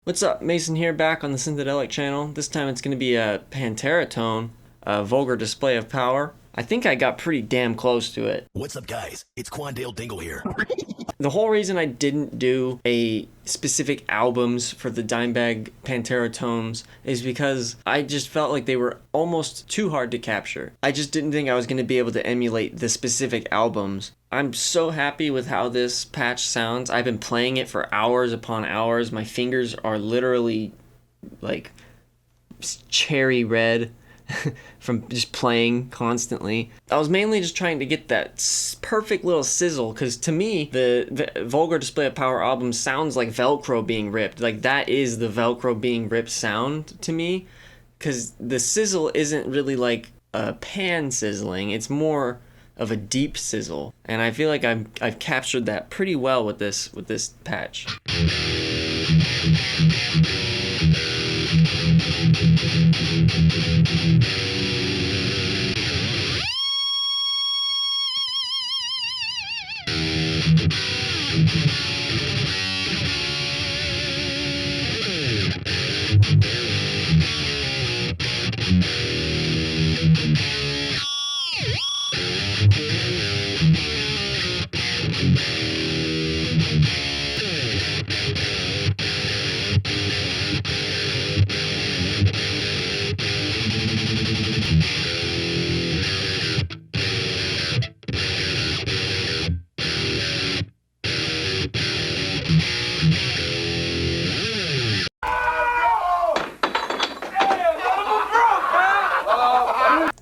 What's up, Mason here, back on the Synthedelic channel. This time it's going to be a Pantera tone, a vulgar display of power. I think I got pretty damn close to it. What's up, guys? It's Quandale Dingle here. The whole reason I didn't do a specific albums for the Dimebag Pantera tones is because I just felt like they were almost too hard to capture. I just didn't think I was going to be able to emulate the specific albums. I'm so happy with how this patch sounds. I've been playing it for hours upon hours. My fingers are literally like cherry red from just playing constantly. I was mainly just trying to get that perfect little sizzle, because to me the Vulgar Display of Power album sounds like Velcro being ripped. Like, that is the Velcro being ripped sound to me, because the sizzle isn't really like a pan sizzling, it's more of a deep sizzle, and I feel like I've captured that pretty well with this patch.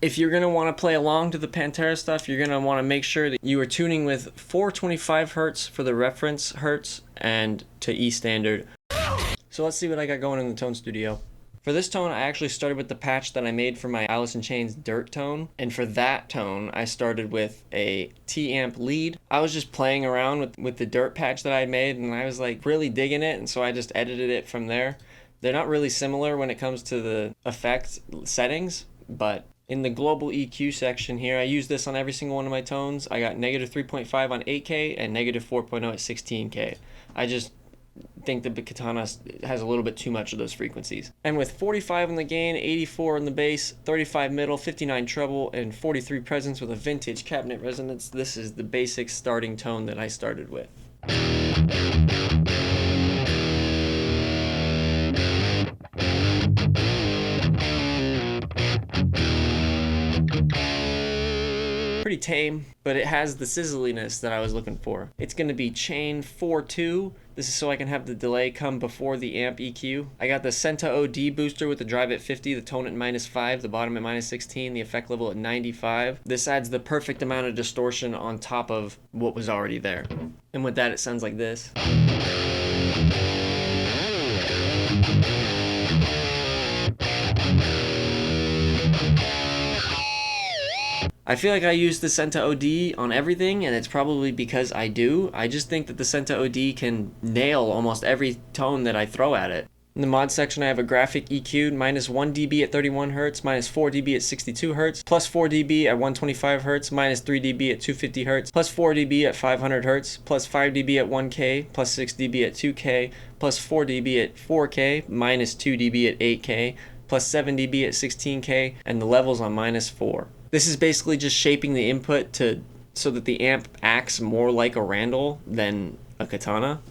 If you're going to want to play along to the Pantera stuff, you're going to want to make sure that you are tuning with 425 Hz for the reference Hertz and to E standard. So let's see what I got going in the tone studio. For this tone, I actually started with the patch that I made for my Alice in Chains Dirt tone. And for that tone, I started with a T-amp lead. I was just playing around with the Dirt patch that I made, and I was like really digging it, and so I just edited it from there. They're not really similar when it comes to the effect settings, but in the global EQ section here, I use this on every single one of my tones. I got negative 3.5 on 8K and negative 4.0 at 16K. I just think the Katana has a little bit too much of those frequencies. And with 45 in the gain, 84 in the bass, 35 middle, 59 treble, and 43 presence with a vintage cabinet resonance, this is the basic starting tone that I started with. Pretty tame, but it has the sizzliness that I was looking for. It's going to be chain 4-2. This is so I can have the delay come before the amp EQ. I got the Senta OD booster with the drive at 50, the tone at -5, the bottom at -16, the effect level at 95. This adds the perfect amount of distortion on top of what was already there. And with that, it sounds like this. I feel like I use the Senta OD on everything, and it's probably because I do. I just think that the Senta OD can nail almost every tone that I throw at it. In the mod section, I have a graphic EQ, -1 dB at 31 Hz, -4 dB at 62 Hz, +4 dB at 125 Hz, -3 dB at 250 Hz, +4 dB at 500 Hz, +5 dB at 1K, +6 dB at 2K, +4 dB at 4K, -2 dB at 8K, +7 dB at 16K, and the levels on -4. This is basically just shaping the input so that the amp acts more like a Randall than a Katana.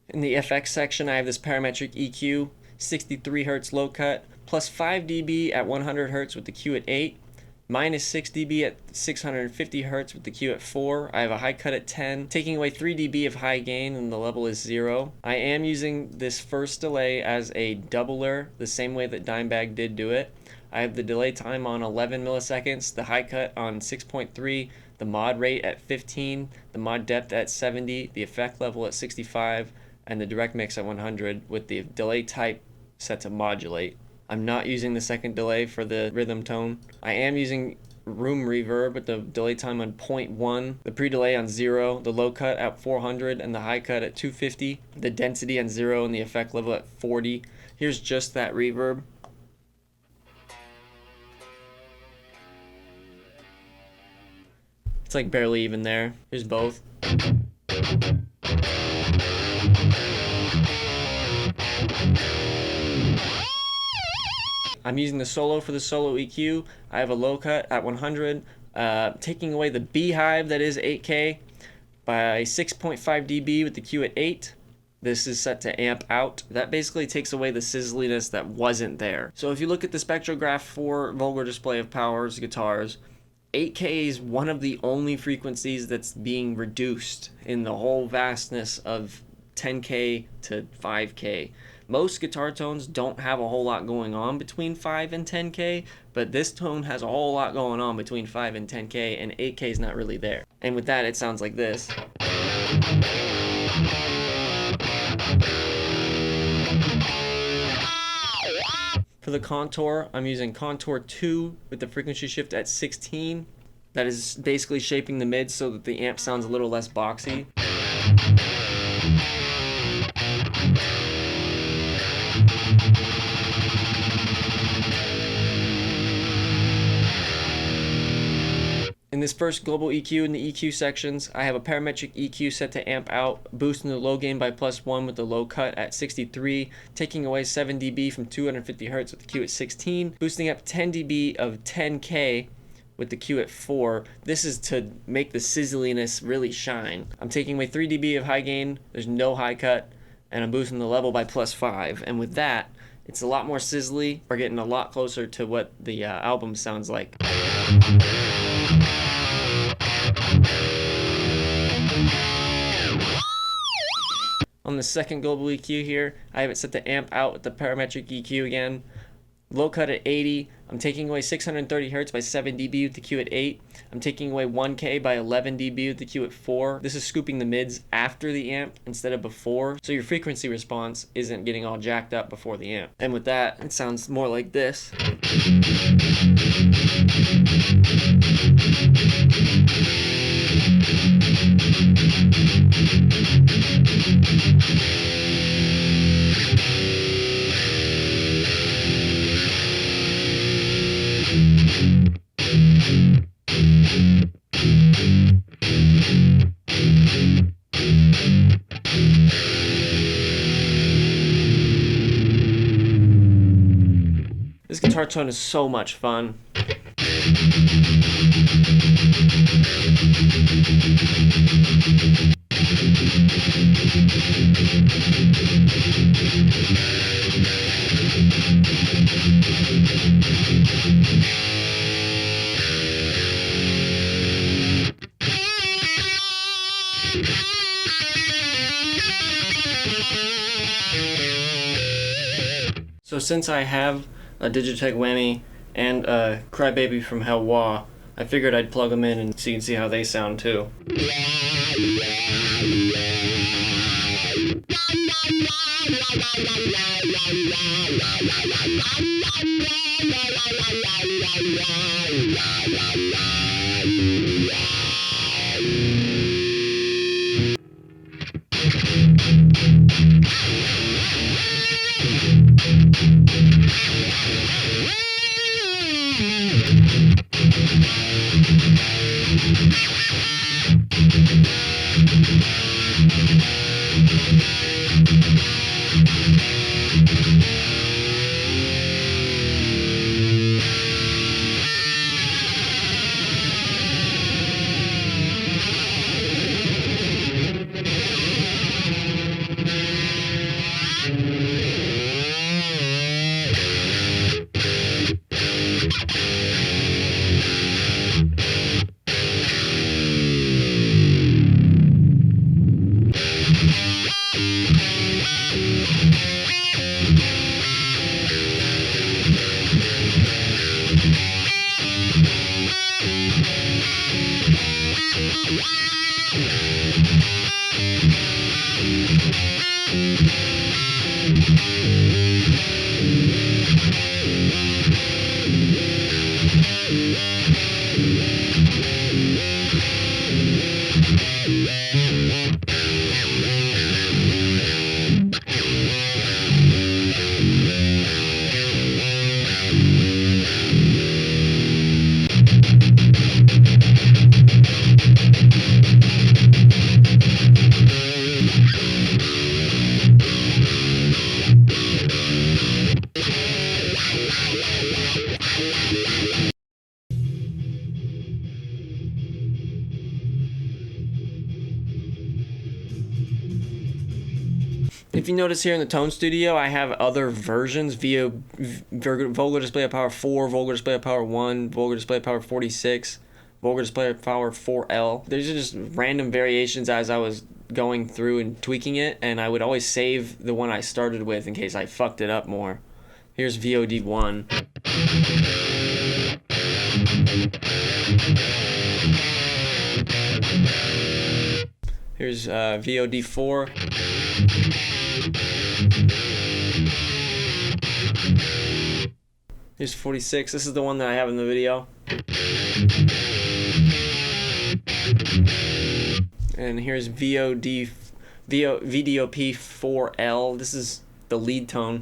In the FX section, I have this parametric EQ, 63 Hz low cut, +5 dB at 100 Hz with the Q at 8, -6 dB at 650 Hz with the Q at 4. I have a high cut at 10, taking away 3 dB of high gain, and the level is 0. I am using this first delay as a doubler, the same way that Dimebag did do it. I have the delay time on 11 milliseconds, the high cut on 6.3, the mod rate at 15, the mod depth at 70, the effect level at 65, and the direct mix at 100 with the delay type set to modulate. I'm not using the second delay for the rhythm tone. I am using room reverb with the delay time on 0.1, the pre-delay on 0, the low cut at 400, and the high cut at 250, the density on 0, and the effect level at 40. Here's just that reverb. It's It's like barely even there. Here's both. I'm using the solo for the solo EQ. I have a low cut at 100, taking away the beehive that is 8K by 6.5 dB with the Q at 8. This is set to amp out. That basically takes away the sizzliness that wasn't there. So if you look at the spectrograph for Vulgar Display of Powers guitars, 8K is one of the only frequencies that's being reduced in the whole vastness of 10K to 5K. Most guitar tones don't have a whole lot going on between 5 and 10K, but this tone has a whole lot going on between 5 and 10K, and 8K is not really there. And with that, it sounds like this. For the contour, I'm using Contour 2 with the frequency shift at 16. That is basically shaping the mids so that the amp sounds a little less boxy. In this first global EQ in the EQ sections, I have a parametric EQ set to amp out, boosting the low gain by +1 with the low cut at 63, taking away 7 dB from 250 Hz with the Q at 16, boosting up 10 dB of 10K with the Q at 4. This is to make the sizzliness really shine. I'm taking away 3 dB of high gain, there's no high cut, and I'm boosting the level by +5. And with that, it's a lot more sizzly. We're getting a lot closer to what the album sounds like. On the second global EQ here, I have it set to amp out with the parametric EQ again. Low cut at 80. I'm taking away 630 Hz by 7 dB with the Q at 8. I'm taking away 1K by 11 dB with the Q at 4. This is scooping the mids after the amp instead of before, so your frequency response isn't getting all jacked up before the amp. And with that, it sounds more like this. This guitar tone is so much fun. So since I have a Digitech Whammy and a Crybaby from Tho I, I figured I'd plug them in and so you can see how they sound too. If you notice here in the Tone Studio, I have other versions: Vulgar Display Power 4, Vulgar Display Power 1, Vulgar Display Power 46, Vulgar Display Power 4L. These are just random variations as I was going through and tweaking it, and I would always save the one I started with in case I fucked it up more. Here's VOD 1. Here's VOD 4. Here's 46. This is the one that I have in the video. And here's VDOP 4L. This is the lead tone.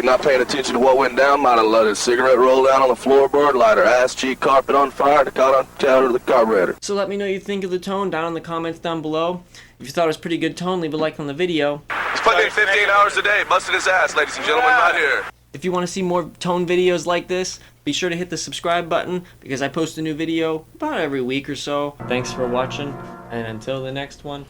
not paying attention to what went down, might have let his cigarette roll down on the floorboard, light her ass cheek carpet on fire, and caught on counter to the carburetor. So let me know what you think of the tone down in the comments down below. If you thought it was pretty good tone, leave a like on the video. He's putting in 15 hours a day, busting his ass, ladies and gentlemen, right here. If you want to see more tone videos like this, be sure to hit the subscribe button because I post a new video about every week or so. Thanks for watching, and until the next one.